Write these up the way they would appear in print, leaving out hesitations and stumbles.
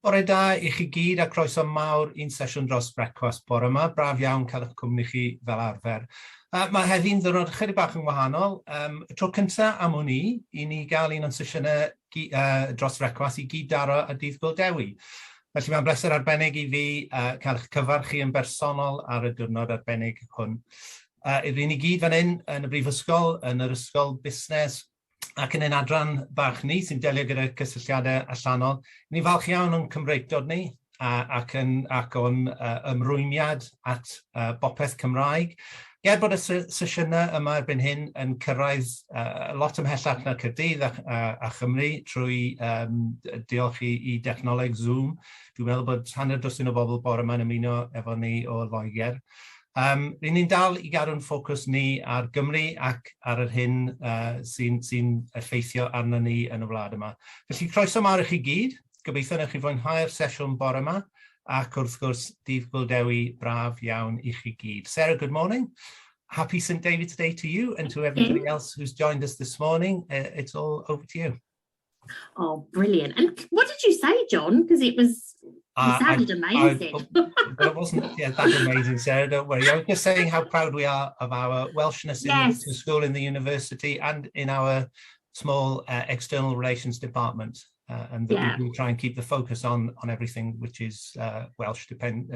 Bore da I chi gyd a croeso mawr un sesiwn dros brecwast bore yma. Braf iawn cael eich cwmni chi fel arfer. Mae heddi'n ddwrnod chydig bach yn wahanol. Y tro cyntaf am hwn i ni gael un o'n sesiynau dros brecwast i gyd daro a dydd Gildewi. Felly mae'n bleser arbennig i fi cael eich cyfarchu yn bersonol ar y diwrnod arbennig hwn. Rydyn ni gyd fan hyn yn y brifysgol, yn yr ysgol busnes, ac yn ein adran bach ni sy'n delio gyda cysylltiadau allanol. Ni'n falch iawn o'n Cymreicdod ni ac o'n ymrwymiad at bopeth Cymraeg. Ger bod y sesiynau yma erbyn hyn yn cyrraedd lot ymhellach na Caerdydd a Chymru trwy diolch i dechnoleg Zoom. Dwi'n meddwl bod hanner dwsin o bobl bore yma'n ymuno efo ni o Loegr. Rydyn ni'n dal i gadw'n ffocws ni ar Gymru ac ar yr hyn sy'n effeithio arno ni yn y wlad yma. Felly croeso mawr i chi gyd. Gobeithio wnaeth chi fwynhau'r sesiwn bore yma ac wrth gwrs dydd Gildewi braf iawn i chi gyd. Sarah, good morning. Happy St. David's Day to you and to everybody else who's joined us this morning. It's all over to you. Oh, brilliant. And what did you say, John? Because it sounded amazing. But it wasn't that amazing, Sarah, don't worry. I was just saying how proud we are of our Welshness in the business school, in the university, and in our small external relations department. And that we will try and keep the focus on everything which is Welsh, keeping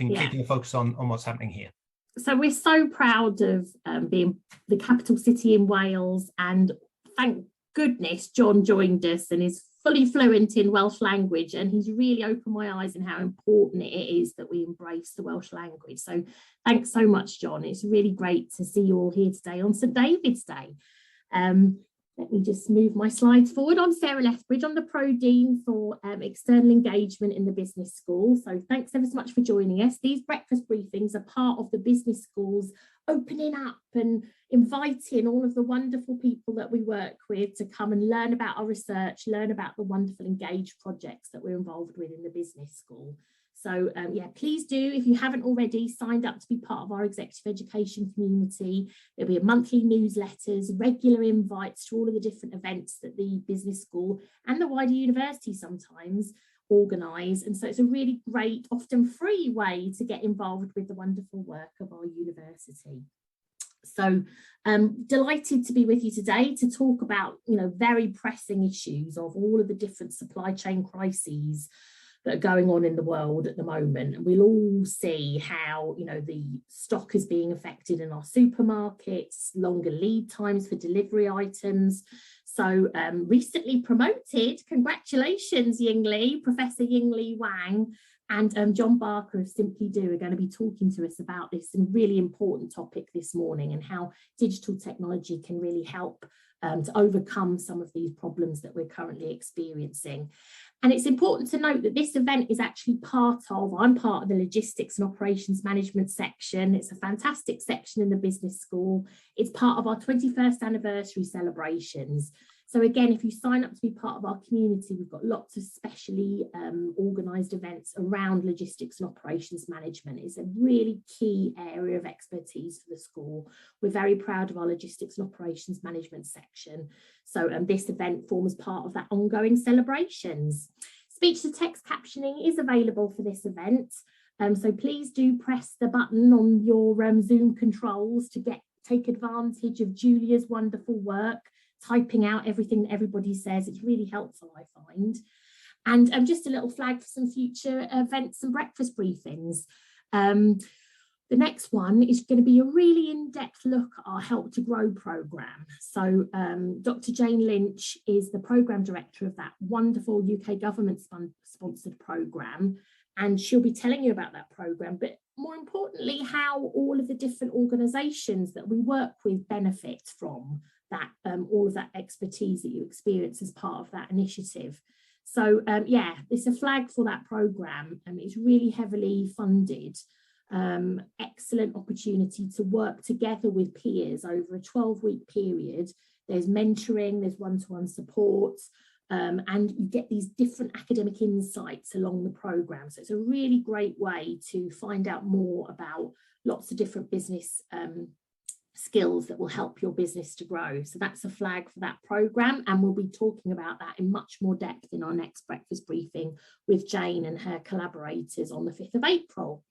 the focus on what's happening here. So we're so proud of being the capital city in Wales, and thank goodness John joined us and is fully fluent in Welsh language, and he's really opened my eyes in how important it is that we embrace the Welsh language. So thanks so much, John. It's really great to see you all here today on St. David's Day. Let me just move my slides forward. I'm Sarah Lethbridge. I'm the Pro Dean for External Engagement in the Business School. So thanks ever so much for joining us. These breakfast briefings are part of the business schools opening up and inviting all of the wonderful people that we work with to come and learn about our research, learn about the wonderful engaged projects that we're involved with in the business school. So please do, if you haven't already signed up to be part of our executive education community. There'll be monthly newsletters, regular invites to all of the different events that the business school and the wider university sometimes organise. And so it's a really great, often free way to get involved with the wonderful work of our university. So delighted to be with you today to talk about, very pressing issues of all of the different supply chain crises that are going on in the world at the moment. And we'll all see how, the stock is being affected in our supermarkets, longer lead times for delivery items. So recently promoted, congratulations, Yingli, Professor Yingli Wang and John Barker of Simply Do are going to be talking to us about this really important topic this morning and how digital technology can really help to overcome some of these problems that we're currently experiencing. And it's important to note that this event is actually I'm part of the logistics and operations management section. It's a fantastic section in the business school. It's part of our 21st anniversary celebrations. So again, if you sign up to be part of our community, we've got lots of specially organised events around logistics and operations management. It's a really key area of expertise for the school. We're very proud of our logistics and operations management section. So this event forms part of that ongoing celebrations. Speech to text captioning is available for this event. So please do press the button on your Zoom controls to take advantage of Julia's wonderful work, typing out everything that everybody says. It's really helpful, I find. And just a little flag for some future events and breakfast briefings. The next one is going to be a really in-depth look at our Help to Grow programme. So Dr. Jane Lynch is the programme director of that wonderful UK government-sponsored programme, and she'll be telling you about that programme, but more importantly, how all of the different organisations that we work with benefit from that, all of that expertise that you experience as part of that initiative. So it's a flag for that programme, and it's really heavily funded. Excellent opportunity to work together with peers over a 12-week period. There's mentoring, there's one-to-one support, and you get these different academic insights along the programme. So it's a really great way to find out more about lots of different business skills that will help your business to grow. So that's a flag for that programme, and we'll be talking about that in much more depth in our next breakfast briefing with Jane and her collaborators on the 5th of April.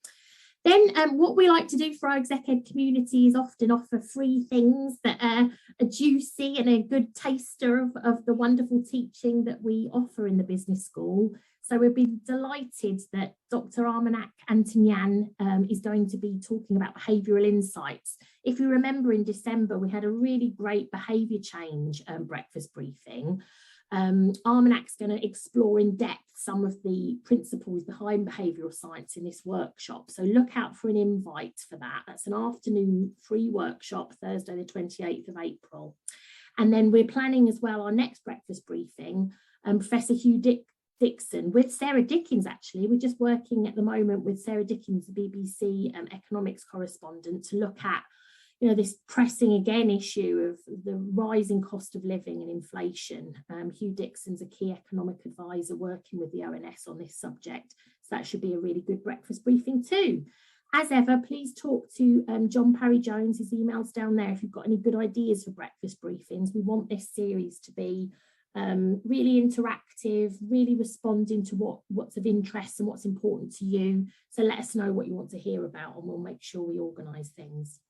Then what we like to do for our exec ed community is often offer free things that are juicy and a good taster of the wonderful teaching that we offer in the business school. So we'll be delighted that Dr. Armanak Antonyan is going to be talking about behavioural insights. If you remember, in December, we had a really great behaviour change breakfast briefing. Armanak's going to explore in depth some of the principles behind behavioural science in this workshop. So look out for an invite for that. That's an afternoon free workshop, Thursday the 28th of April. And then we're planning as well our next breakfast briefing, Professor Hugh Dixon with Sarah Dickens, actually. We're just working at the moment with Sarah Dickens, the BBC economics correspondent, to look at this pressing again issue of the rising cost of living and inflation. Hugh Dixon's a key economic advisor working with the ONS on this subject. So that should be a really good breakfast briefing too. As ever, please talk to John Parry Jones. His email's down there if you've got any good ideas for breakfast briefings. We want this series to be really interactive, really responding to what's of interest and what's important to you. So let us know what you want to hear about, and we'll make sure we organise things.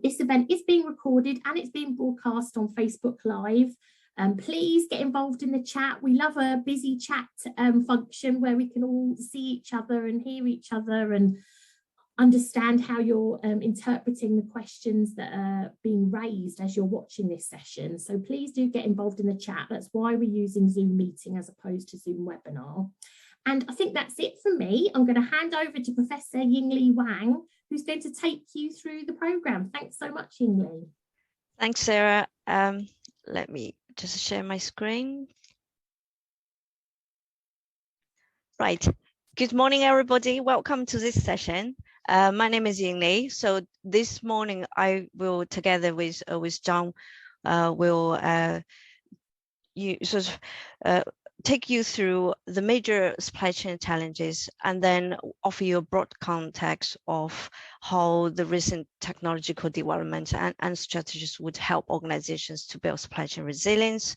This event is being recorded and it's being broadcast on Facebook Live. Please get involved in the chat. We love a busy chat function where we can all see each other and hear each other and understand how you're interpreting the questions that are being raised as you're watching this session. So please do get involved in the chat. That's why we're using Zoom meeting as opposed to Zoom webinar. And I think that's it from me. I'm going to hand over to Professor Yingli Wang, who's going to take you through the programme. Thanks so much, Yingli. Thanks, Sarah. Let me just share my screen. Right. Good morning, everybody. Welcome to this session. My name is Yingli. So this morning, I will, together with John, take you through the major supply chain challenges and then offer you a broad context of how the recent technological development and strategies would help organizations to build supply chain resilience.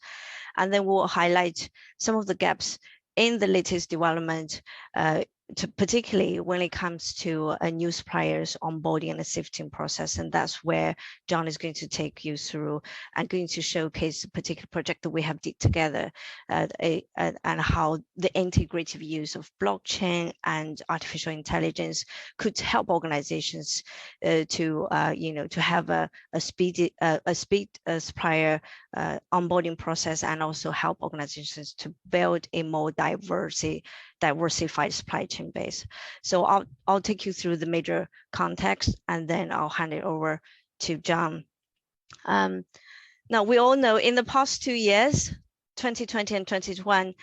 And then we'll highlight some of the gaps in the latest development, particularly when it comes to new suppliers onboarding and the sifting process. And that's where John is going to take you through and going to showcase a particular project that we have did together and how the integrative use of blockchain and artificial intelligence could help organizations to have a speed supplier onboarding process, and also help organizations to build a more diversified supply chain base. So I'll take you through the major context, and then I'll hand it over to John. Now, we all know in the past 2 years, 2020 and 2021,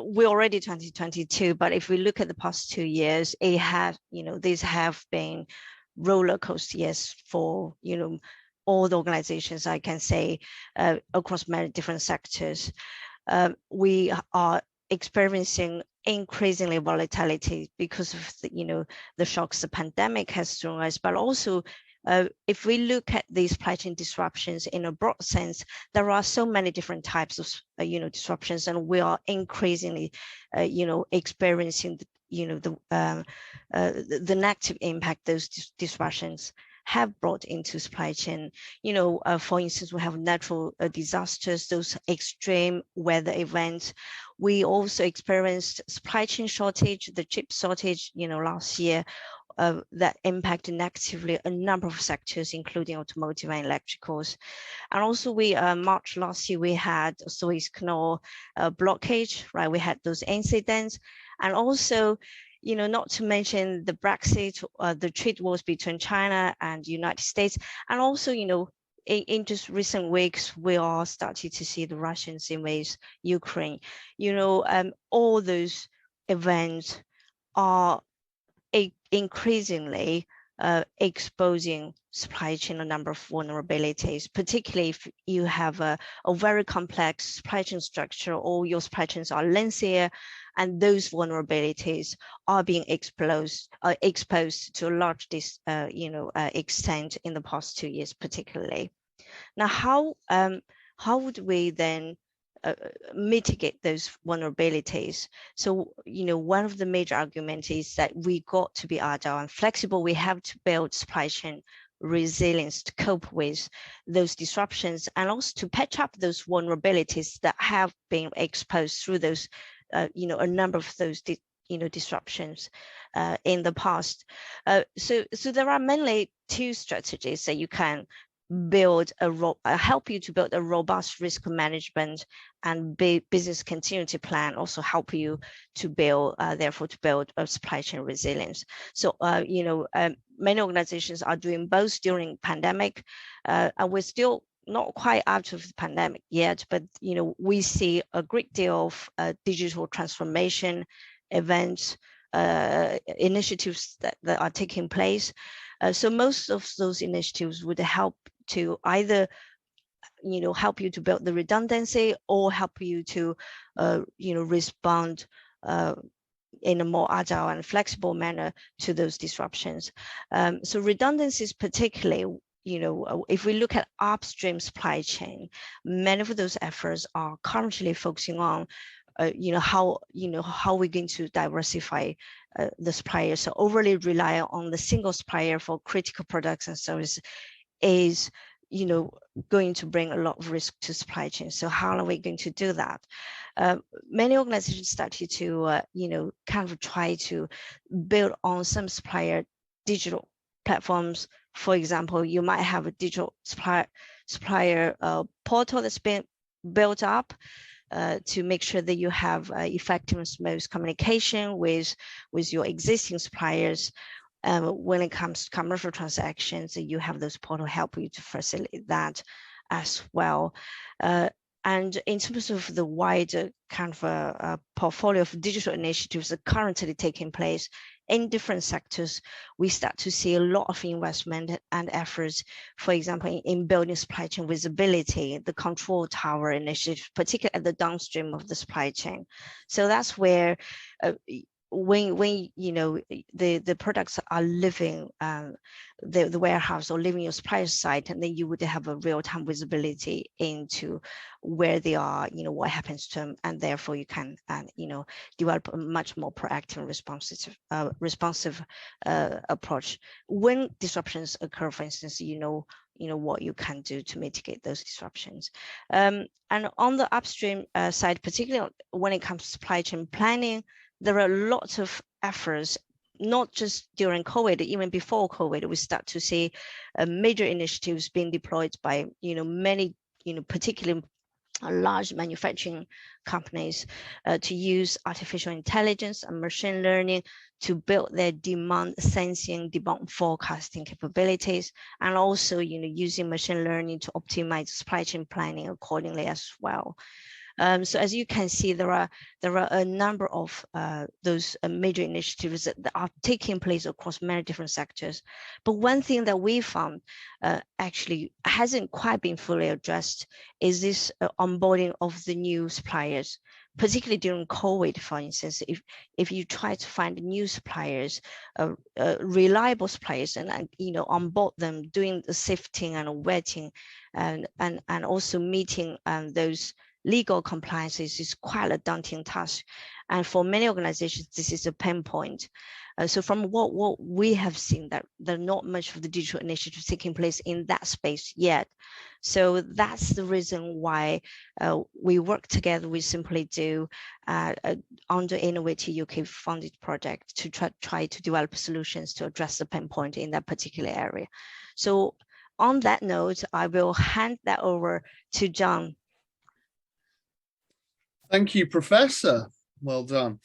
we're already 2022, but if we look at the past 2 years, these have been roller coaster years for, all the organizations, I can say, across many different sectors. We are experiencing increasingly volatility because of the shocks the pandemic has thrown us, but also if we look at these supply chain disruptions in a broad sense, there are so many different types of disruptions, and we are increasingly experiencing the negative impact those disruptions have brought into supply chain. For instance, we have natural disasters, those extreme weather events. We also experienced supply chain shortage, the chip shortage, last year, that impacted negatively a number of sectors, including automotive and electricals. And also March last year, we had Suez Canal blockage, right? We had those incidents. And also, not to mention the Brexit, the trade wars between China and the United States. And also, in just recent weeks, we are starting to see the Russians invade Ukraine. All those events are increasingly exposing supply chain a number of vulnerabilities, particularly if you have a very complex supply chain structure, or your supply chains are lengthier, and those vulnerabilities are being exposed to a large extent in the past 2 years, particularly. Now, how would we then mitigate those vulnerabilities? So, one of the major arguments is that we got to be agile and flexible. We have to build supply chain resilience to cope with those disruptions, and also to patch up those vulnerabilities that have been exposed through those, a number of those disruptions in the past. So there are mainly two strategies that you can build help you to build a robust risk management and business continuity plan, also help you to build a supply chain resilience. So many organizations are doing both during pandemic, and we're still not quite out of the pandemic yet, but we see a great deal of digital transformation events, initiatives that are taking place. So most of those initiatives would help to either help you to build the redundancy, or help you to respond in a more agile and flexible manner to those disruptions. So redundancies, particularly, if we look at upstream supply chain, many of those efforts are currently focusing on how we're going to diversify the suppliers. So overly rely on the single supplier for critical products and services is going to bring a lot of risk to supply chain. So how are we going to do that? Many organizations started to kind of try to build on some supplier digital platforms. For example, you might have a digital supplier portal that's been built up to make sure that you have effective and smooth communication with your existing suppliers. When it comes to commercial transactions, you have those portals help you to facilitate that as well. And in terms of the wider kind of a portfolio of digital initiatives that are currently taking place in different sectors, we start to see a lot of investment and efforts, for example, in building supply chain visibility, the control tower initiative, particularly at the downstream of the supply chain. So that's where when the products are leaving the warehouse or leaving your supplier site, and then you would have a real-time visibility into where they are, what happens to them, and therefore you can develop a much more proactive and responsive approach when disruptions occur. For instance, what you can do to mitigate those disruptions. And on the upstream side, particularly when it comes to supply chain planning, there are lots of efforts, not just during COVID, even before COVID, we start to see major initiatives being deployed by many, particularly large manufacturing companies to use artificial intelligence and machine learning to build their demand sensing, demand forecasting capabilities, and also using machine learning to optimize supply chain planning accordingly as well. So as you can see, there are a number of those major initiatives that are taking place across many different sectors. But one thing that we found actually hasn't quite been fully addressed is this onboarding of the new suppliers, particularly during COVID. For instance, if you try to find new suppliers, reliable suppliers, and onboard them, doing the sifting and vetting, and also meeting those legal compliances is quite a daunting task. And for many organizations, this is a pain point. So from what we have seen, that there are not much of the digital initiatives taking place in that space yet. So that's the reason why we work together with Simply Do under Innovate UK funded project to try to develop solutions to address the pain point in that particular area. So on that note, I will hand that over to John. Thank you, Professor. Well done.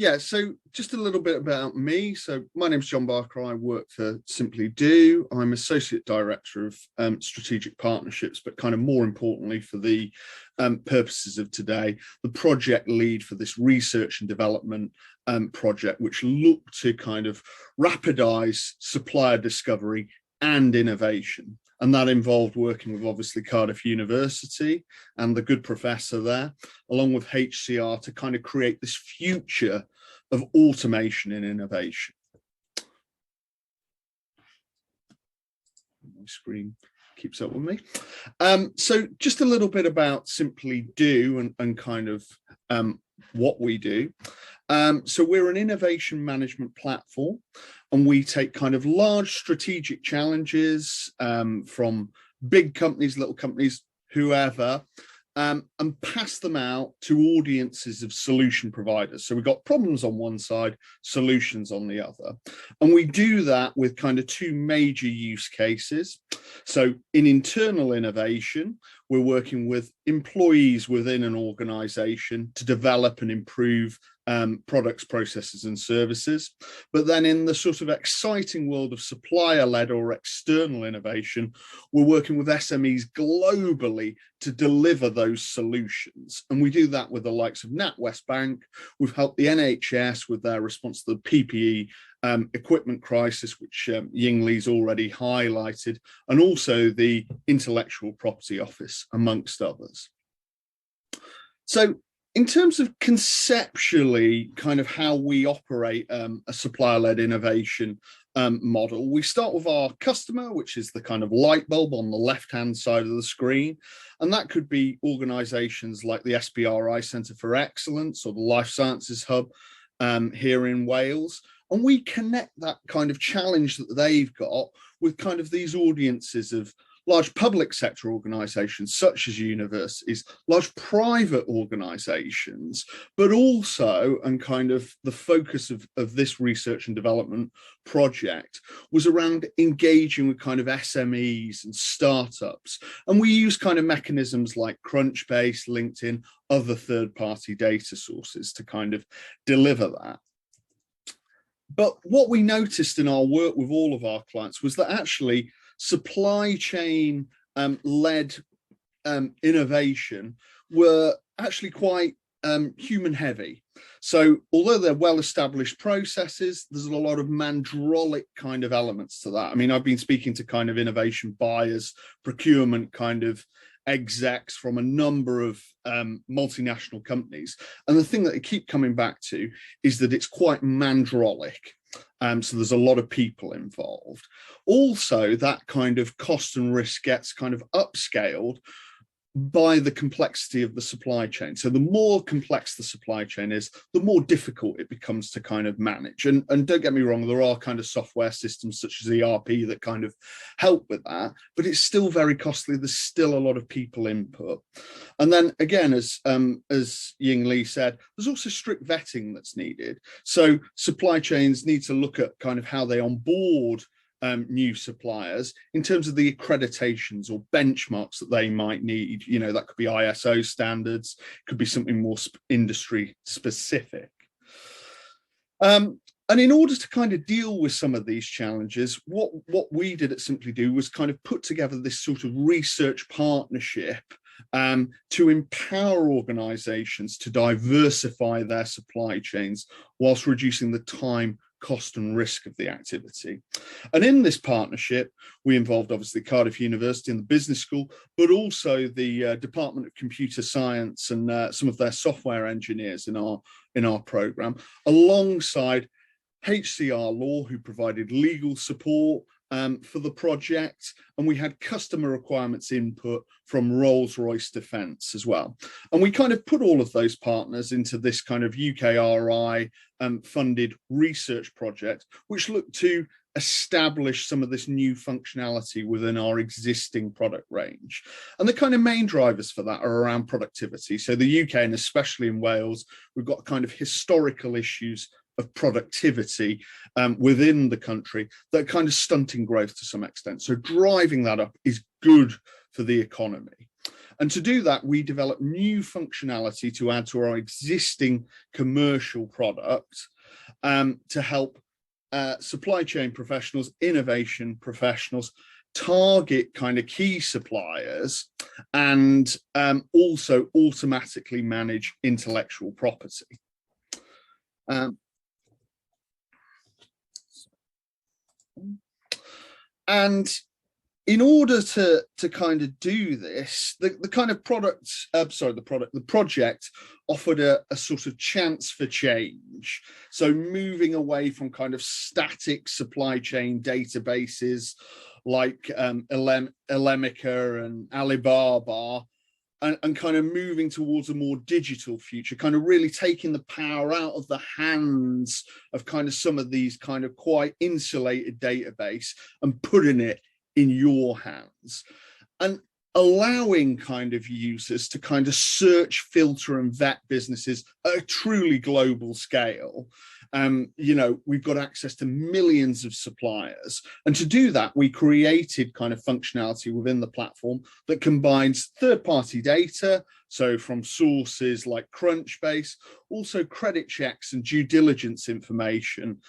Yeah, so just a little bit about me. So my name's John Barker. I work for Simply Do. I'm Associate Director of Strategic Partnerships, but kind of more importantly for the purposes of today, the project lead for this research and development project, which looked to kind of rapidize supplier discovery and innovation. And that involved working with obviously Cardiff University and the good professor there, along with HCR, to kind of create this future of automation and innovation. My screen keeps up with me. So just a little bit about Simply Do and kind of what we do. So we're an innovation management platform, and we take kind of large strategic challenges from big companies, little companies, whoever, and pass them out to audiences of solution providers. So we've got problems on one side, solutions on the other. And we do that with kind of two major use cases. So in internal innovation, we're working with employees within an organization to develop and improve products, processes, and services. But then in the sort of exciting world of supplier-led or external innovation, we're working with SMEs globally to deliver those solutions. And we do that with the likes of NatWest Bank. We've helped the NHS with their response to the PPE equipment crisis, which Yingli's already highlighted, and also the Intellectual Property Office, amongst others. So in terms of conceptually kind of how we operate a supplier-led innovation model, we start with our customer, which is the kind of light bulb on the left-hand side of the screen. And that could be organizations like the SPRI Centre for Excellence or the Life Sciences Hub here in Wales. And we connect that kind of challenge that they've got with kind of these audiences of large public sector organizations such as universities, large private organizations, but also, and kind of the focus of this research and development project was around engaging with kind of SMEs and startups. And we use kind of mechanisms like Crunchbase, LinkedIn, other third-party data sources to kind of deliver that. But what we noticed in our work with all of our clients was that actually supply chain led innovation were actually quite human heavy. So although they're well-established processes, there's a lot of mandrolic kind of elements to that. I mean, I've been speaking to kind of innovation buyers, procurement kind of execs from a number of multinational companies. And the thing that they keep coming back to is that it's quite mandrolic. So there's a lot of people involved. Also, that kind of cost and risk gets kind of upscaled by the complexity of the supply chain. So the more complex the supply chain is, the more difficult it becomes to kind of manage. And don't get me wrong, there are kind of software systems such as ERP that kind of help with that, but it's still very costly. There's still a lot of people input. And then again, as Yingli said, there's also strict vetting that's needed. So supply chains need to look at kind of how they onboard new suppliers in terms of the accreditations or benchmarks that they might need. You know, that could be ISO standards, could be something more industry specific. And in order to kind of deal with some of these challenges, what we did at Simply Do was kind of put together this sort of research partnership to empower organizations to diversify their supply chains whilst reducing the time, cost and risk of the activity. And in this partnership, we involved obviously Cardiff University and the business school, but also the Department of Computer Science and some of their software engineers in our program, alongside HCR Law, who provided legal support for the project, and we had customer requirements input from Rolls-Royce Defence as well. And we kind of put all of those partners into this kind of UKRI funded research project, which looked to establish some of this new functionality within our existing product range. And the kind of main drivers for that are around productivity. So the UK, and especially in Wales, we've got kind of historical issues of productivity within the country that are kind of stunting growth to some extent. So driving that up is good for the economy. And to do that, we develop new functionality to add to our existing commercial product to help supply chain professionals, innovation professionals, target kind of key suppliers, and also automatically manage intellectual property. And in order to kind of do this, the project offered a sort of chance for change. So moving away from kind of static supply chain databases like Elemica and Alibaba, and kind of moving towards a more digital future, kind of really taking the power out of the hands of kind of some of these kind of quite insulated database and putting it in your hands, and allowing kind of users to kind of search, filter and vet businesses at a truly global scale. You know, we've got access to millions of suppliers, and to do that we created kind of functionality within the platform that combines third-party data, so from sources like Crunchbase, also credit checks and due diligence information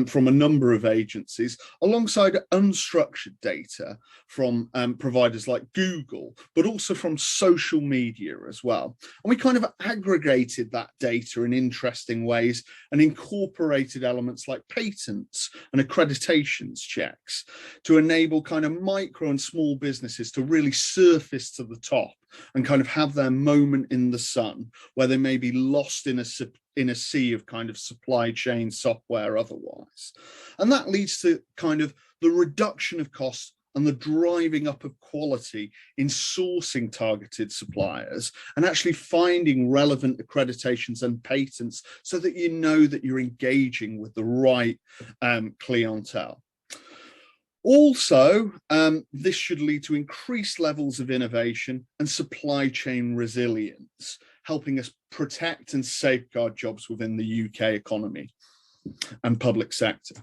from a number of agencies, alongside unstructured data from providers like Google, but also from social media as well. And we kind of aggregated that data in interesting ways and incorporated elements like patents and accreditations checks to enable kind of micro and small businesses to really surface to the top and kind of have their moment in the sun, where they may be lost in a sea of kind of supply chain software otherwise. And that leads to kind of the reduction of costs and the driving up of quality in sourcing targeted suppliers and actually finding relevant accreditations and patents so that you know that you're engaging with the right clientele. Also, this should lead to increased levels of innovation and supply chain resilience, helping us protect and safeguard jobs within the UK economy and public sector.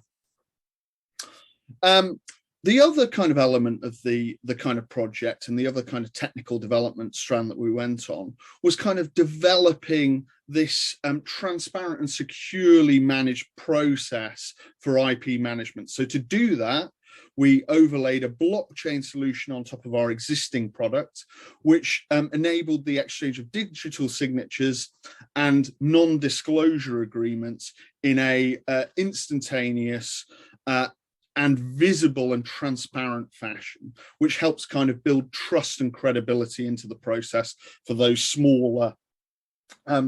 The other kind of element of the kind of project and the other kind of technical development strand that we went on was kind of developing this transparent and securely managed process for IP management. So to do that, we overlaid a blockchain solution on top of our existing product, which enabled the exchange of digital signatures and non-disclosure agreements in a instantaneous and visible and transparent fashion, which helps kind of build trust and credibility into the process for those smaller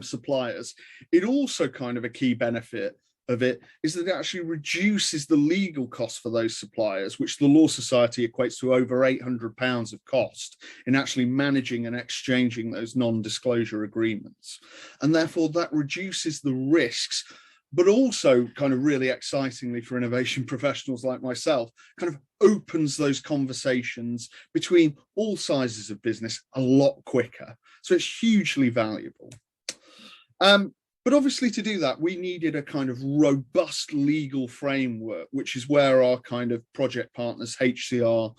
suppliers. It also kind of a key benefit of it is that it actually reduces the legal costs for those suppliers, which the Law Society equates to over £800 of cost in actually managing and exchanging those non-disclosure agreements. And therefore that reduces the risks, but also kind of really excitingly for innovation professionals like myself, kind of opens those conversations between all sizes of business a lot quicker. So it's hugely valuable. But obviously to do that, we needed a kind of robust legal framework, which is where our kind of project partners, HCR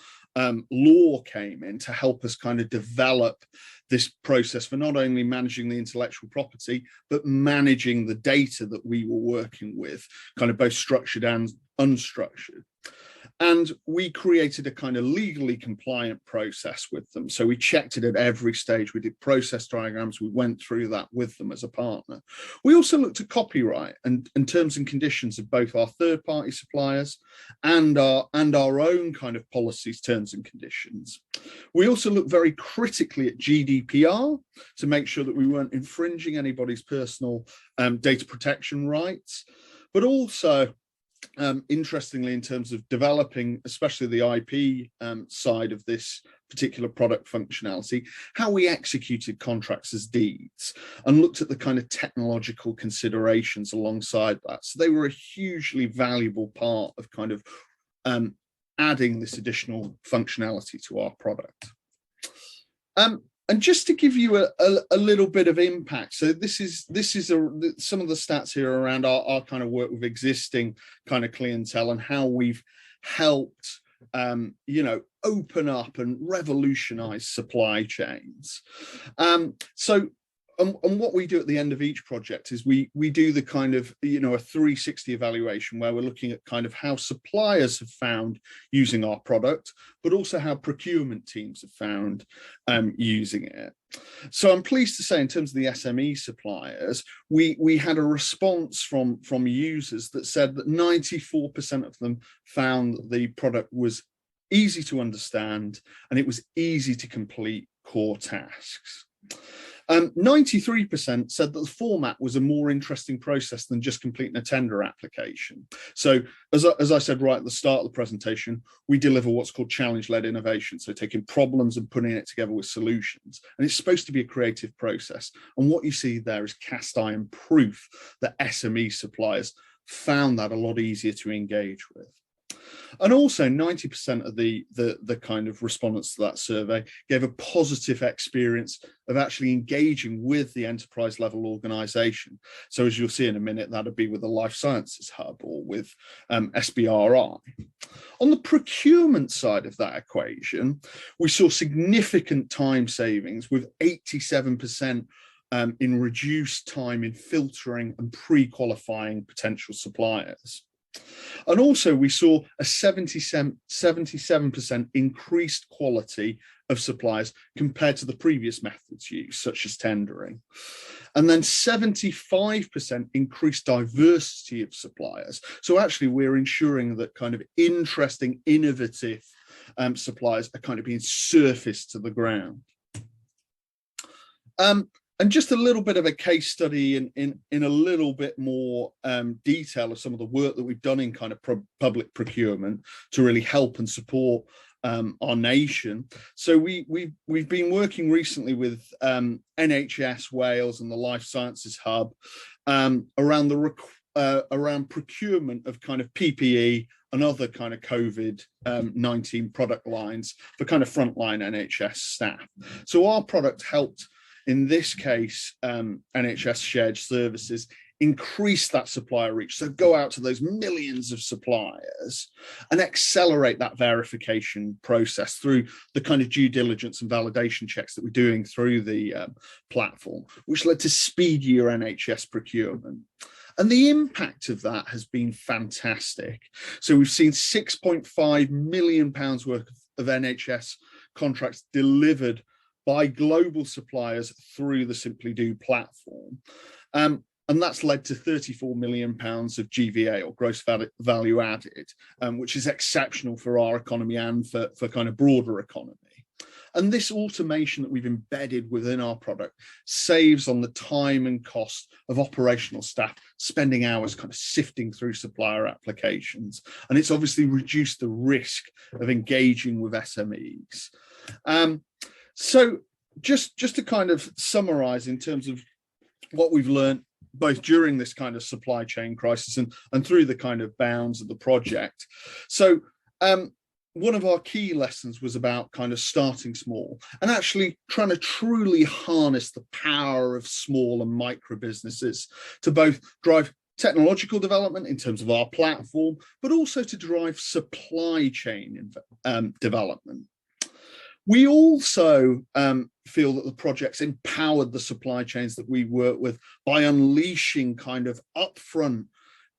Law, came in to help us kind of develop this process for not only managing the intellectual property, but managing the data that we were working with, kind of both structured and unstructured. And we created a kind of legally compliant process with them. So we checked it at every stage. We did process diagrams. We went through that with them as a partner. We also looked at copyright and terms and conditions of both our third-party suppliers and our own kind of policies, terms and conditions. We also looked very critically at GDPR to make sure that we weren't infringing anybody's personal data protection rights, but also interestingly, in terms of developing, especially the IP side of this particular product functionality, how we executed contracts as deeds and looked at the kind of technological considerations alongside that. So they were a hugely valuable part of kind of adding this additional functionality to our product. And just to give you a little bit of impact, so this is some of the stats here around our kind of work with existing kind of clientele and how we've helped open up and revolutionize supply chains. And what we do at the end of each project is we do the kind of, a 360 evaluation where we're looking at kind of how suppliers have found using our product, but also how procurement teams have found using it. So I'm pleased to say, in terms of the SME suppliers, we had a response from users that said that 94% of them found that the product was easy to understand and it was easy to complete core tasks. 93% said that the format was a more interesting process than just completing a tender application. So as I said right at the start of the presentation, we deliver what's called challenge-led innovation. So taking problems and putting it together with solutions. And it's supposed to be a creative process. And what you see there is cast iron proof that SME suppliers found that a lot easier to engage with. And also 90% of the kind of respondents to that survey gave a positive experience of actually engaging with the enterprise level organization. So as you'll see in a minute, that'd be with the Life Sciences Hub or with SBRI. On the procurement side of that equation, we saw significant time savings with 87% in reduced time in filtering and pre-qualifying potential suppliers. And also we saw a 77% increased quality of suppliers compared to the previous methods used, such as tendering. And then 75% increased diversity of suppliers. So actually we're ensuring that kind of interesting, innovative suppliers are kind of being surfaced to the ground. And just a little bit of a case study in a little bit more detail of some of the work that we've done in kind of public procurement to really help and support our nation. So we've been working recently with NHS Wales and the Life Sciences Hub around procurement of kind of PPE and other kind of COVID-19 product lines for kind of frontline NHS staff. So our product helped, in this case, NHS Shared Services, increase that supplier reach. So go out to those millions of suppliers and accelerate that verification process through the kind of due diligence and validation checks that we're doing through the platform, which led to speedier NHS procurement. And the impact of that has been fantastic. So we've seen £6.5 million worth of NHS contracts delivered by global suppliers through the Simply Do platform. And that's led to £34 million of GVA, or gross value added, which is exceptional for our economy and for kind of broader economy. And this automation that we've embedded within our product saves on the time and cost of operational staff spending hours kind of sifting through supplier applications. And it's obviously reduced the risk of engaging with SMEs. So just to kind of summarize in terms of what we've learned both during this kind of supply chain crisis and through the kind of bounds of the project. So one of our key lessons was about kind of starting small and actually trying to truly harness the power of small and micro businesses to both drive technological development in terms of our platform, but also to drive supply chain development. We also feel that the project's empowered the supply chains that we work with by unleashing kind of upfront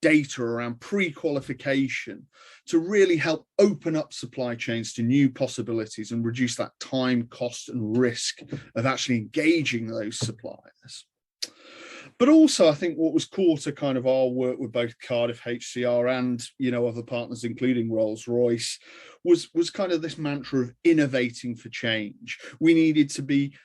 data around pre-qualification to really help open up supply chains to new possibilities and reduce that time, cost, and risk of actually engaging those suppliers. But also, I think what was core to kind of our work with both Cardiff HCR and, other partners, including Rolls-Royce, was kind of this mantra of innovating for change. We needed to be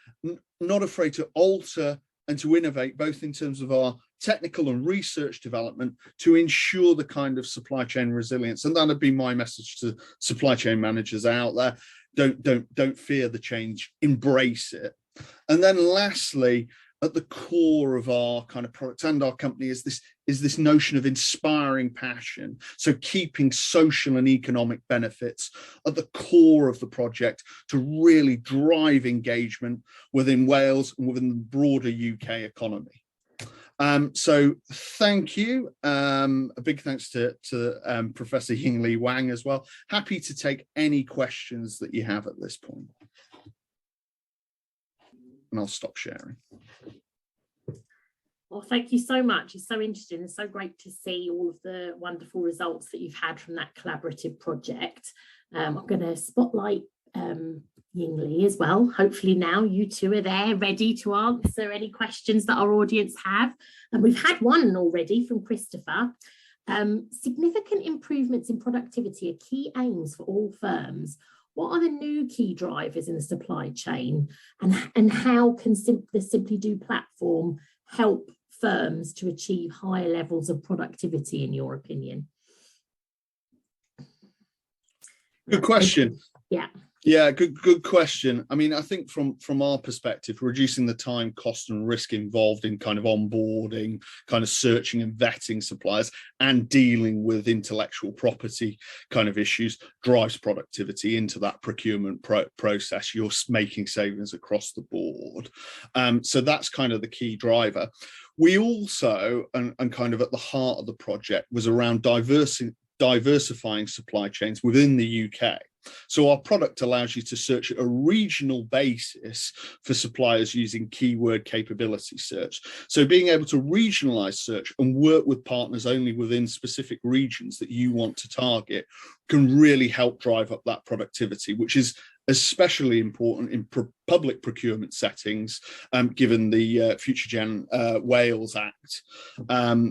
not afraid to alter and to innovate, both in terms of our technical and research development, to ensure the kind of supply chain resilience. And that'd be my message to supply chain managers out there. Don't fear the change, embrace it. And then lastly, at the core of our kind of product and our company is this notion of inspiring passion. So keeping social and economic benefits at the core of the project to really drive engagement within Wales and within the broader UK economy. So thank you. A big thanks to Professor Yingli Wang as well. Happy to take any questions that you have at this point. And I'll stop sharing. Well, thank you so much. It's so interesting. It's so great to see all of the wonderful results that you've had from that collaborative project. I'm going to spotlight Yingli as well. Hopefully now you two are there ready to answer any questions that our audience have. And we've had one already from Christopher. Significant improvements in productivity are key aims for all firms. What are the new key drivers in the supply chain, and how can the Simply Do platform help firms to achieve higher levels of productivity, in your opinion? Good question. Yeah, good question. I mean, I think from our perspective, reducing the time, cost and risk involved in kind of onboarding, kind of searching and vetting suppliers and dealing with intellectual property kind of issues drives productivity into that procurement process. You're making savings across the board. So that's kind of the key driver. We also, and kind of at the heart of the project, was around diversifying supply chains within the UK. So our product allows you to search at a regional basis for suppliers using keyword capability search. So being able to regionalize search and work with partners only within specific regions that you want to target can really help drive up that productivity, which is especially important in public procurement settings, given the Future Gen Wales Act.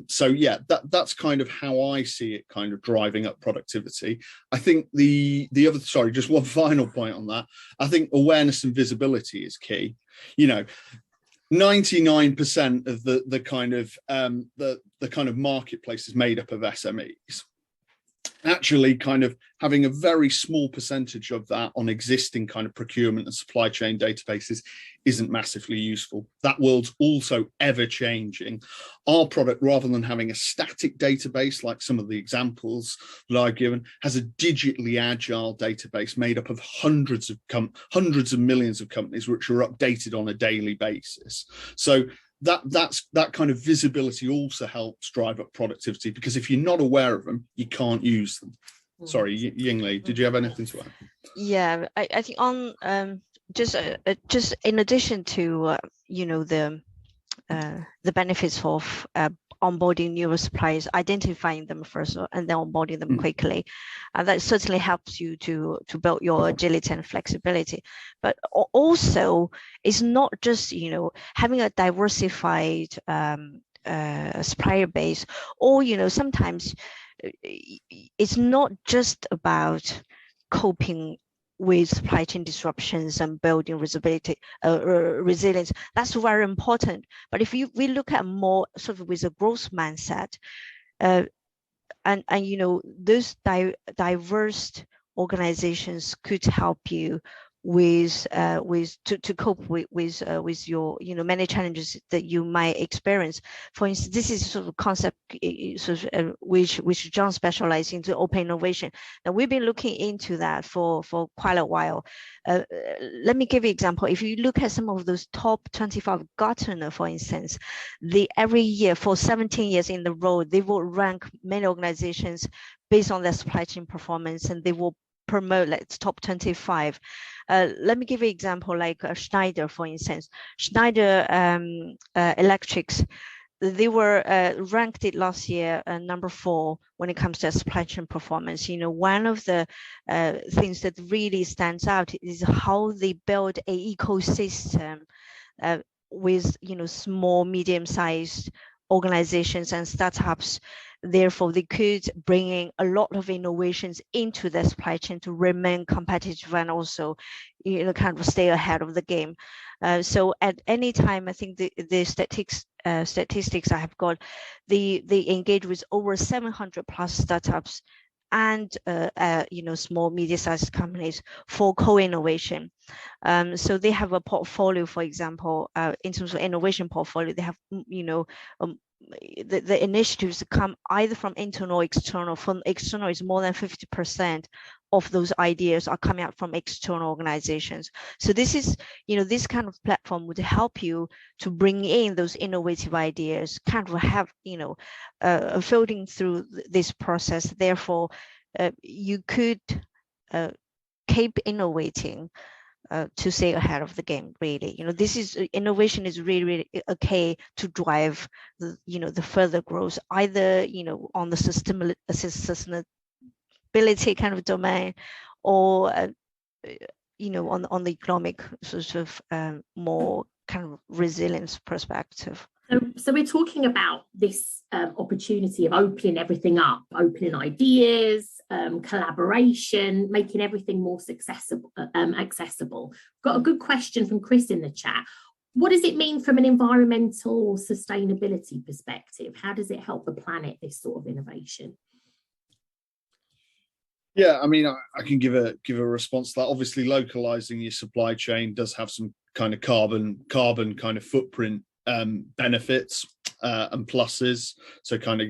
So yeah, that's kind of how I see it kind of driving up productivity. I think the other, sorry, just one final point on that. I think awareness and visibility is key. You know, 99% of the kind of marketplace is made up of SMEs. Actually kind of having a very small percentage of that on existing kind of procurement and supply chain databases isn't massively useful. That world's also ever changing. Our product, rather than having a static database like some of the examples that I've given, has a digitally agile database made up of hundreds of millions of companies which are updated on a daily basis. So that kind of visibility also helps drive up productivity, because if you're not aware of them, you can't use them. Sorry, Yingli, did you have anything to add? Yeah, I think on just in addition to you know, the benefits of onboarding newer suppliers, identifying them first and then onboarding them quickly, and that certainly helps you to build your agility and flexibility. But also, it's not just, you know, having a diversified supplier base, or, you know, sometimes it's not just about coping with supply chain disruptions and building resilience. That's very important. But if we look at more sort of with a growth mindset, and you know, those diverse organizations could help you to cope with your, you know, many challenges that you might experience. For instance, this is sort of concept which John specializes into, open innovation, and we've been looking into that for quite a while. Let me give you an example. If you look at some of those top 25 Gartner, for instance, every year for 17 years in a row, they will rank many organizations based on their supply chain performance, and they will promote like top 25. Let me give you an example, like Schneider, for instance. Schneider Electrics, they were ranked it last year number 4 when it comes to supply chain performance. You know, one of the things that really stands out is how they build an ecosystem with, you know, small, medium-sized organizations and startups. Therefore, they could bring in a lot of innovations into the supply chain to remain competitive and also, you know, kind of stay ahead of the game. So at any time, I think the statistics I have got, they engage with over 700 plus startups and you know, small, medium-sized companies for co-innovation. So they have a portfolio, for example, in terms of innovation portfolio, they have, you know, the initiatives come either from internal or external. From external, is more than 50% of those ideas are coming out from external organizations. So this is, this kind of platform would help you to bring in those innovative ideas, kind of have, filtering through this process. Therefore, you could keep innovating to stay ahead of the game, really. Innovation is really, really okay to drive the further growth, either on the sustainability kind of domain, or on the economic sort of more kind of resilience perspective. So we're talking about this opportunity of opening everything up, opening ideas, collaboration, making everything more accessible. Got a good question from Chris in the chat. What does it mean from an environmental or sustainability perspective? How does it help the planet, this sort of innovation? Yeah, I mean, I can give a response to that. Obviously, localizing your supply chain does have some kind of carbon kind of footprint benefits and pluses. So kind of,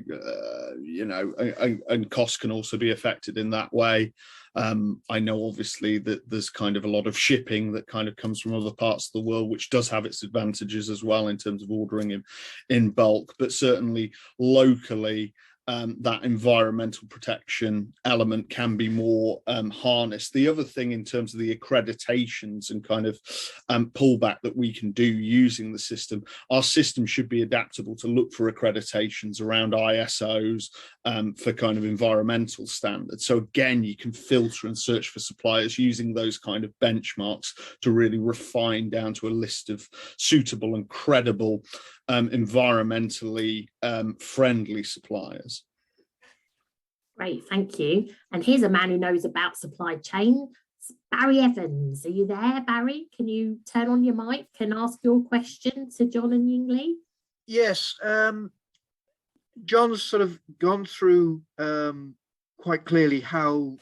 and costs can also be affected in that way. I know obviously that there's kind of a lot of shipping that kind of comes from other parts of the world, which does have its advantages as well in terms of ordering in bulk, but certainly locally, that environmental protection element can be more harnessed. The other thing in terms of the accreditations and kind of pullback that we can do using the system, our system should be adaptable to look for accreditations around ISOs for kind of environmental standards. So again, you can filter and search for suppliers using those kind of benchmarks to really refine down to a list of suitable and credible environmentally friendly suppliers. Great, thank you. And here's a man who knows about supply chain. Barry Evans, are you there, Barry? Can you turn on your mic and ask your question to John and Yingli? Yes, John's sort of gone through quite clearly how,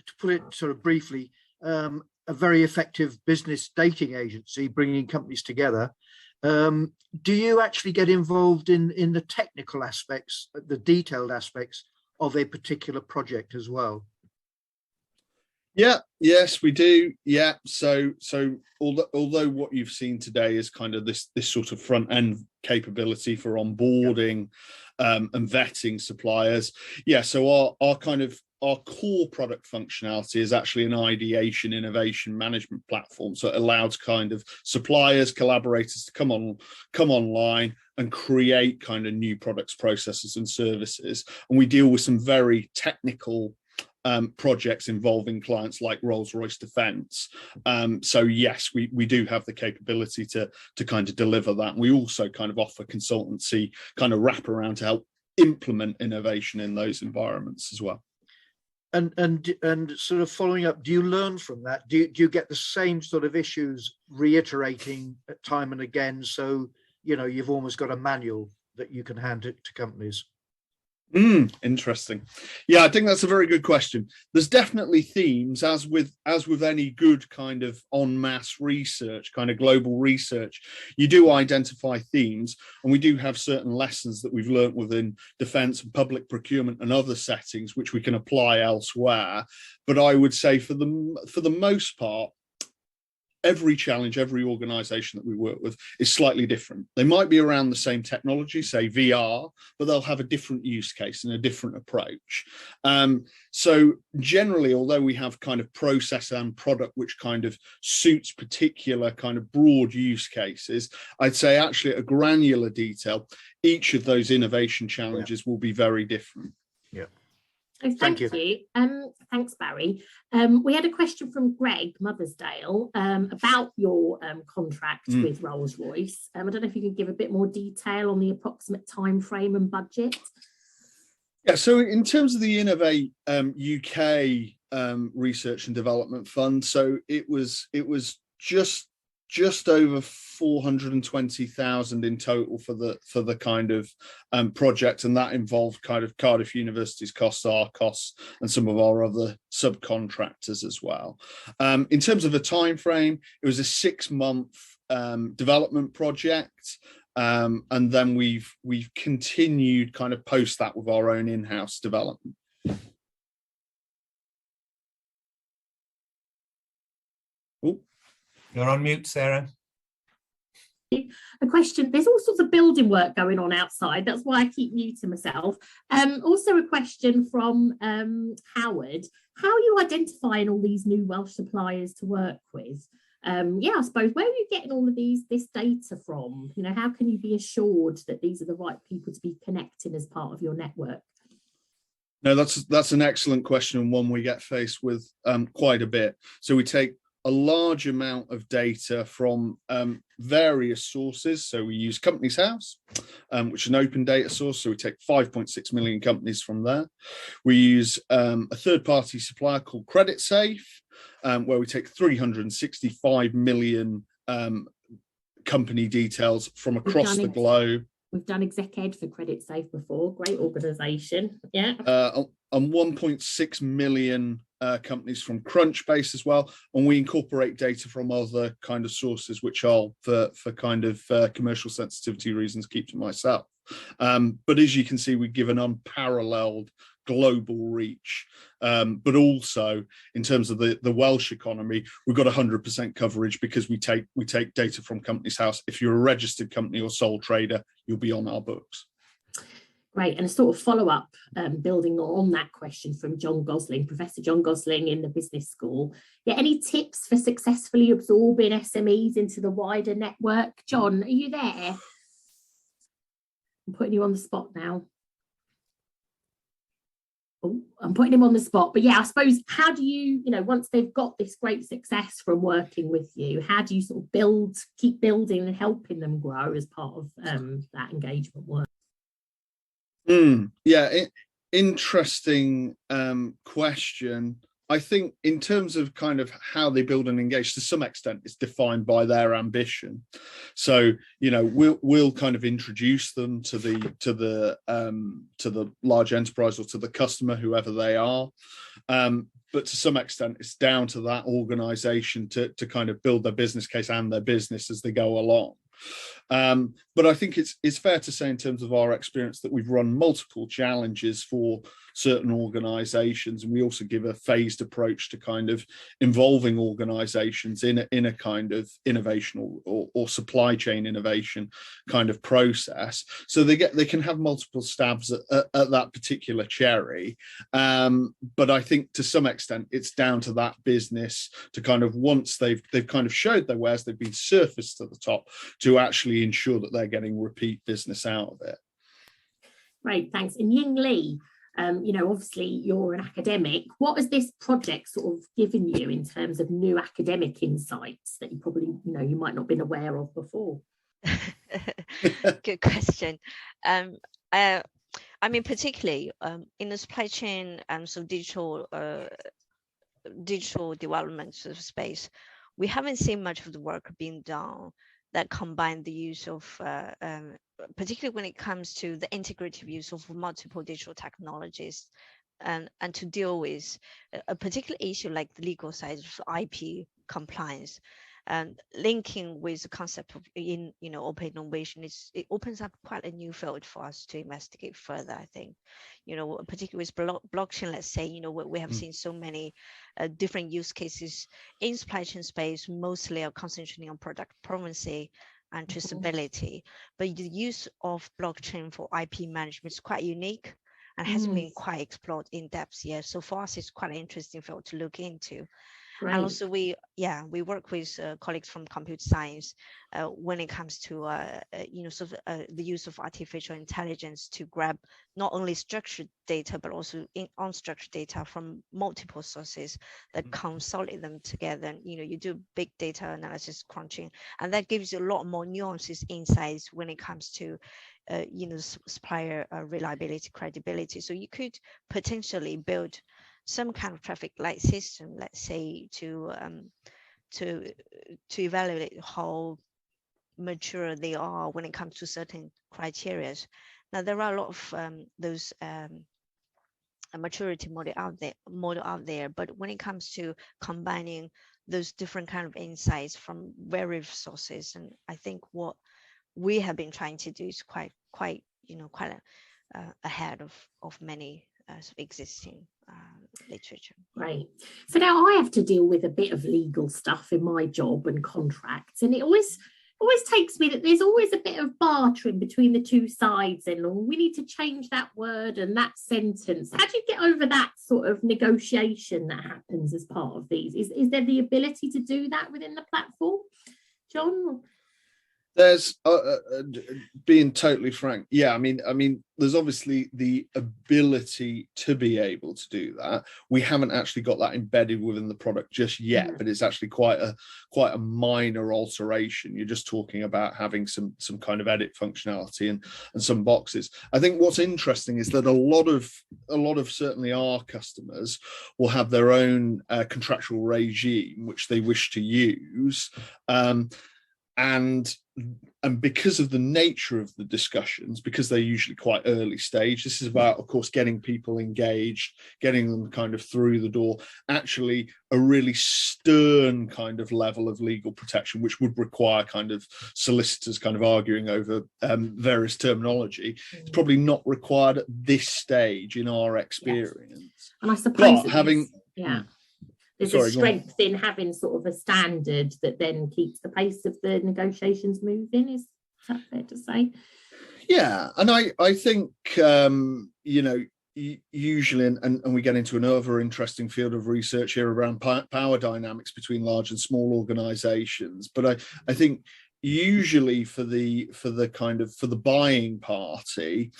to put it sort of briefly, a very effective business dating agency bringing companies together. Do you actually get involved in the technical aspects, the detailed aspects of a particular project as well? Yeah, yes, we do. Yeah, so although what you've seen today is kind of this sort of front end capability for onboarding and vetting suppliers. Yeah, so our core product functionality is actually an ideation innovation management platform. So it allows kind of suppliers, collaborators to come online and create kind of new products, processes and services. And we deal with some very technical projects involving clients like Rolls-Royce Defence. So yes, we do have the capability to kind of deliver that. And we also kind of offer consultancy kind of wraparound to help implement innovation in those environments as well. And sort of following up, do you learn from that? Do you get the same sort of issues reiterating time and again? So, you've almost got a manual that you can hand it to companies. Interesting. Yeah, I think that's a very good question. There's definitely themes, as with any good kind of en masse research, kind of global research, you do identify themes, and we do have certain lessons that we've learnt within defence and public procurement and other settings which we can apply elsewhere. But I would say for the most part, every challenge, every organization that we work with is slightly different. They might be around the same technology, say VR, but they'll have a different use case and a different approach. So generally, although we have kind of process and product which kind of suits particular kind of broad use cases, I'd say actually at a granular detail, each of those innovation challenges will be very different. Yeah. Oh, thank you. Thanks, Barry. We had a question from Greg Mothersdale about your contract with Rolls-Royce. I don't know if you could give a bit more detail on the approximate time frame and budget. Yeah, so in terms of the Innovate UK Research and Development Fund, so it was just over 420,000 in total for the kind of project, and that involved kind of Cardiff University's costs, our costs, and some of our other subcontractors as well. In terms of a time frame, it was a 6-month development project. And then we've continued kind of post that with our own in-house development. Oh, you're on mute, Sarah. A question, there's all sorts of building work going on outside, that's why I keep muting myself. Also a question from Howard, how are you identifying all these new Welsh suppliers to work with? Yeah, I suppose, where are you getting all of this data from? You know, how can you be assured that these are the right people to be connecting as part of your network? No, that's an excellent question, and one we get faced with quite a bit. So we take a large amount of data from various sources. So we use Companies House, which is an open data source. So we take 5.6 million companies from there. We use a third-party supplier called CreditSafe, where we take 365 million company details from across the globe. We've done Exec Ed for CreditSafe before, great organisation, yeah. And 1.6 million companies from Crunchbase as well, and we incorporate data from other kind of sources, which I'll, for kind of commercial sensitivity reasons, keep to myself. But as you can see, we give an unparalleled global reach, but also in terms of the Welsh economy, we've got 100% coverage because we take data from Companies House. If you're a registered company or sole trader, you'll be on our books. Great, and a sort of follow-up, building on that question from John Gosling, Professor John Gosling in the business school. Yeah, any tips for successfully absorbing SMEs into the wider network? John, are you there? I'm putting you on the spot now. Oh, I'm putting him on the spot, but yeah, I suppose, how do you, once they've got this great success from working with you, how do you sort of keep building and helping them grow as part of that engagement work? Yeah, interesting question. I think in terms of kind of how they build and engage, to some extent, it's defined by their ambition. So, we'll kind of introduce them to the large enterprise or to the customer, whoever they are. But to some extent, it's down to that organization to kind of build their business case and their business as they go along. But I think it's fair to say, in terms of our experience, that we've run multiple challenges for certain organizations, and we also give a phased approach to kind of involving organizations in a kind of innovation or supply chain innovation kind of process, so they can have multiple stabs at that particular cherry. But I think to some extent it's down to that business to kind of, once they've kind of showed their wares, they've been surfaced to the top, to actually ensure that they're getting repeat business out of it. Great, thanks. And Yingli, obviously you're an academic. What has this project sort of given you in terms of new academic insights that you probably, you might not have been aware of before? Good question. I mean, particularly in the supply chain and so digital development space, we haven't seen much of the work being done that combine the use of, particularly when it comes to the integrative use of multiple digital technologies, and to deal with a particular issue like the legal side of IP compliance, and linking with the concept of open innovation. It opens up quite a new field for us to investigate further, I think. Particularly with blockchain, let's say, we have seen so many different use cases in supply chain space, mostly are concentrating on product provenance and traceability. But the use of blockchain for IP management is quite unique and hasn't been quite explored in depth yet. So for us, it's quite an interesting field to look into. Right. And also we work with colleagues from computer science when it comes to the use of artificial intelligence to grab not only structured data but also unstructured data from multiple sources that consolidate them together. And you do big data analysis crunching, and that gives you a lot more nuances, insights when it comes to supplier reliability, credibility. So you could potentially build some kind of traffic light system, let's say, to evaluate how mature they are when it comes to certain criteria. Now there are a lot of those maturity model out there, but when it comes to combining those different kind of insights from various sources. And I think what we have been trying to do is quite ahead of many existing literature. Right. So now I have to deal with a bit of legal stuff in my job and contracts, and it always takes me that there's always a bit of bartering between the two sides, and we need to change that word and that sentence. How do you get over that sort of negotiation that happens as part of these? Is there the ability to do that within the platform, John? There's being totally frank, yeah, I mean there's obviously the ability to be able to do that. We haven't actually got that embedded within the product just yet, but it's actually quite a minor alteration. You're just talking about having some kind of edit functionality and some boxes. I think what's interesting is that a lot of certainly our customers will have their own contractual regime which they wish to use, and because of the nature of the discussions, because they're usually quite early stage, this is about, of course, getting people engaged, getting them kind of through the door, actually a really stern kind of level of legal protection, which would require kind of solicitors kind of arguing over various terminology. It's probably not required at this stage in our experience. Yes. And I suppose there's a strength in having sort of a standard that then keeps the pace of the negotiations moving. Is that fair to say? Yeah, and I think usually, and we get into another interesting field of research here around power dynamics between large and small organizations, but I think usually for the buying party,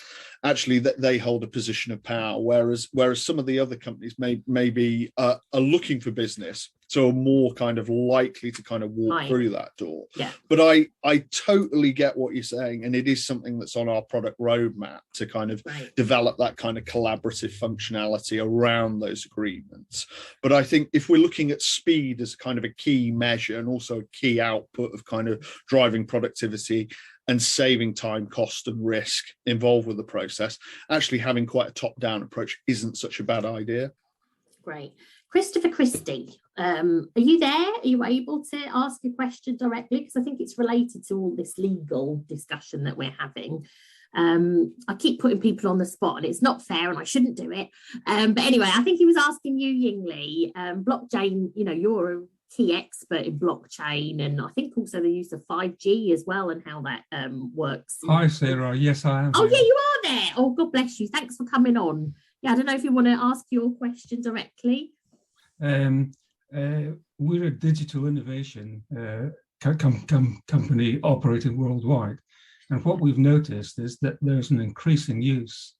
actually that they hold a position of power, whereas some of the other companies maybe are looking for business, so are more kind of likely to kind of walk through that door. Yeah. But I totally get what you're saying, and it is something that's on our product roadmap to kind of develop that kind of collaborative functionality around those agreements. But I think if we're looking at speed as kind of a key measure and also a key output of kind of driving productivity and saving time, cost and risk involved with the process, actually having quite a top-down approach isn't such a bad idea. Great. Christopher Christie, are you there? Are you able to ask a question directly? Because I think it's related to all this legal discussion that we're having. I keep putting people on the spot and it's not fair and I shouldn't do it. But anyway, I think he was asking you, Yingli, blockchain, you're a key expert in blockchain, and I think also the use of 5G as well and how that works. Hi, Sarah. Yes, I am. Oh, yeah, you are there. Oh, God bless you. Thanks for coming on. Yeah, I don't know if you want to ask your question directly. We're a digital innovation company operating worldwide. And what we've noticed is that there's an increasing use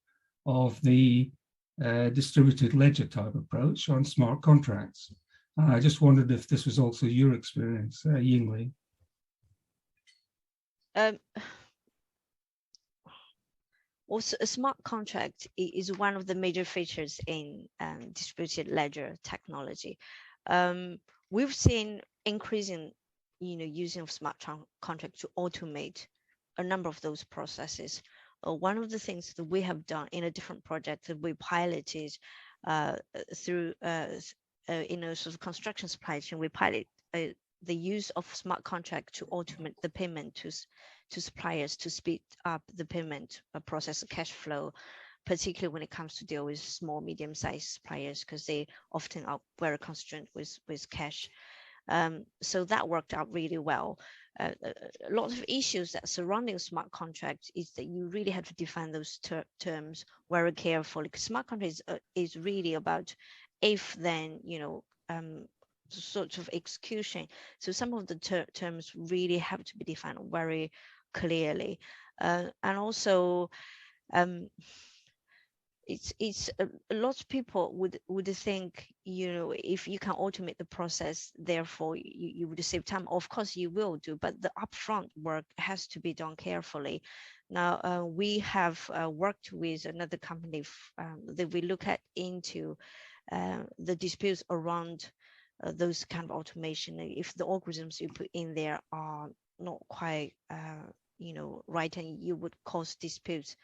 of the distributed ledger type approach on smart contracts. I just wondered if this was also your experience, Yingli. Also, a smart contract is one of the major features in distributed ledger technology. We've seen increasing, using of smart contract to automate a number of those processes. One of the things that we have done in a different project that we piloted through in a sort of construction supply chain, we pilot the use of smart contract to automate the payment to suppliers to speed up the payment process, cash flow, particularly when it comes to deal with small, medium-sized suppliers, because they often are very constrained with cash. So that worked out really well. A lot of issues that surrounding smart contracts is that you really have to define those terms very carefully, because smart contracts is really about if then, sort of execution. So some of the terms really have to be defined very clearly. And also, it's a lot of people would think, if you can automate the process, therefore you would save time. Of course you will do, but the upfront work has to be done carefully. Now we have worked with another company that we look at into the disputes around those kind of automation. If the algorithms you put in there are not quite right, and you would cause disputes,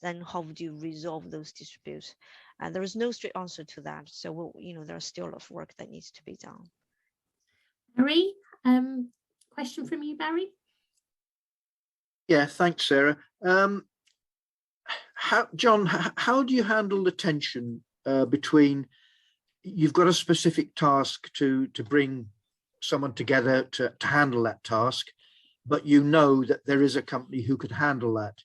then how would you resolve those disputes? And there is no straight answer to that. So there are still a lot of work that needs to be done. Barry, question from you, Barry? Yeah, thanks, Sarah. John, how do you handle the tension between you've got a specific task to bring someone together to handle that task, but you know that there is a company who could handle that?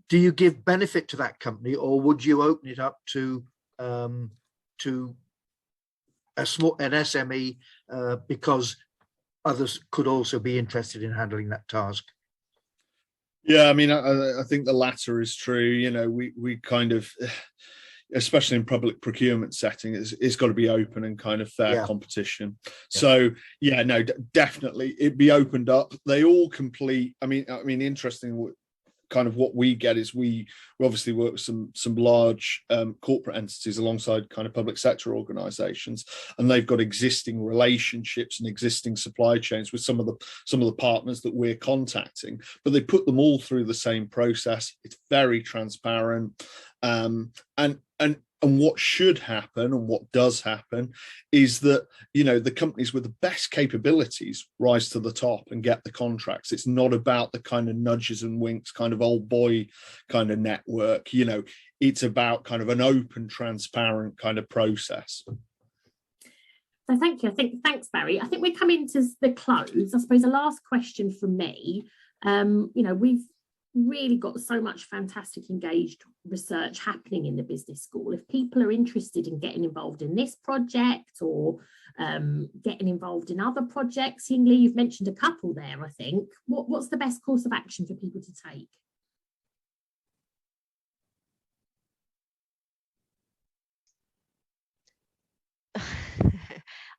Do you give benefit to that company, or would you open it up to an SME because others could also be interested in handling that task? Yeah, I mean, I think the latter is true. You know, we kind of, especially in public procurement setting, it's got to be open and kind of fair competition. Yeah. So yeah, no, definitely it'd be opened up. They all complete. I mean, interesting. Kind of what we get is we obviously work with some large corporate entities alongside kind of public sector organizations, and they've got existing relationships and existing supply chains with some of the partners that we're contacting, but they put them all through the same process. It's very transparent, and what should happen and what does happen is that, you know, the companies with the best capabilities rise to the top and get the contracts. It's not about the kind of nudges and winks, kind of old boy kind of network. You know, it's about kind of an open, transparent kind of process. So thank you. Thanks, Barry. I think we're coming to the close. I suppose the last question from me, you know, we've really got so much fantastic engaged research happening in the business school. If people are interested in getting involved in this project or getting involved in other projects, Yingli, you've mentioned a couple there, I think. What's the best course of action for people to take?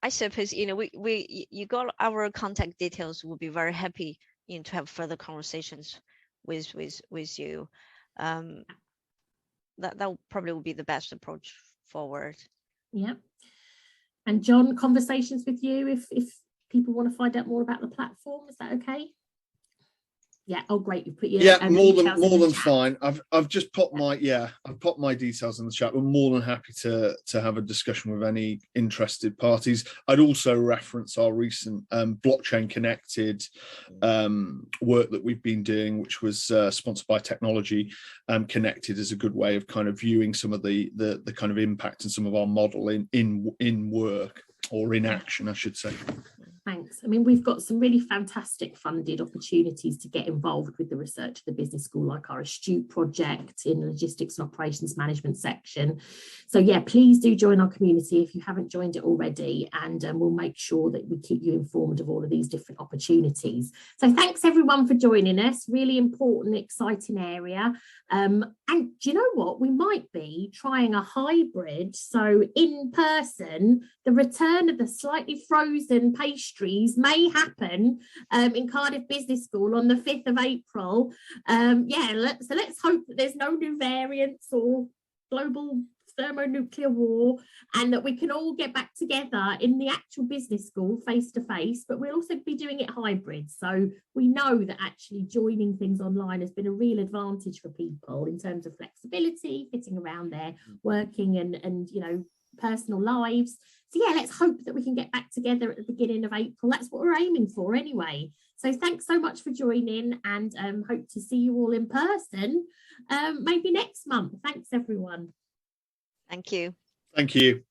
I suppose, you know, you got our contact details. We'll be very happy, you know, to have further conversations with you. That probably will be the best approach forward. Yeah. And John, conversations with you if people want to find out more about the platform, is that okay? Yeah. Oh, great. You put your more than fine. I've just popped I've popped my details in the chat. We're more than happy to have a discussion with any interested parties. I'd also reference our recent blockchain connected work that we've been doing, which was sponsored by Technology Connected, as a good way of kind of viewing some of the kind of impact and some of our model in work, or in action, I should say. Thanks. I mean, we've got some really fantastic funded opportunities to get involved with the research of the business school, like our Astute project in the logistics and operations management section. So yeah, please do join our community if you haven't joined it already, and we'll make sure that we keep you informed of all of these different opportunities. So thanks everyone for joining us. Really important, exciting area. And do you know what? We might be trying a hybrid. So in person, the return of the slightly frozen pastries may happen in Cardiff Business School on the 5th of April. So let's hope that there's no new variants or global thermonuclear war, and that we can all get back together in the actual business school face to face, but we'll also be doing it hybrid. So we know that actually joining things online has been a real advantage for people in terms of flexibility, fitting around their working and you know, personal lives. So yeah, let's hope that we can get back together at the beginning of April. That's what we're aiming for anyway. So thanks so much for joining, and hope to see you all in person maybe next month. Thanks everyone. Thank you. Thank you.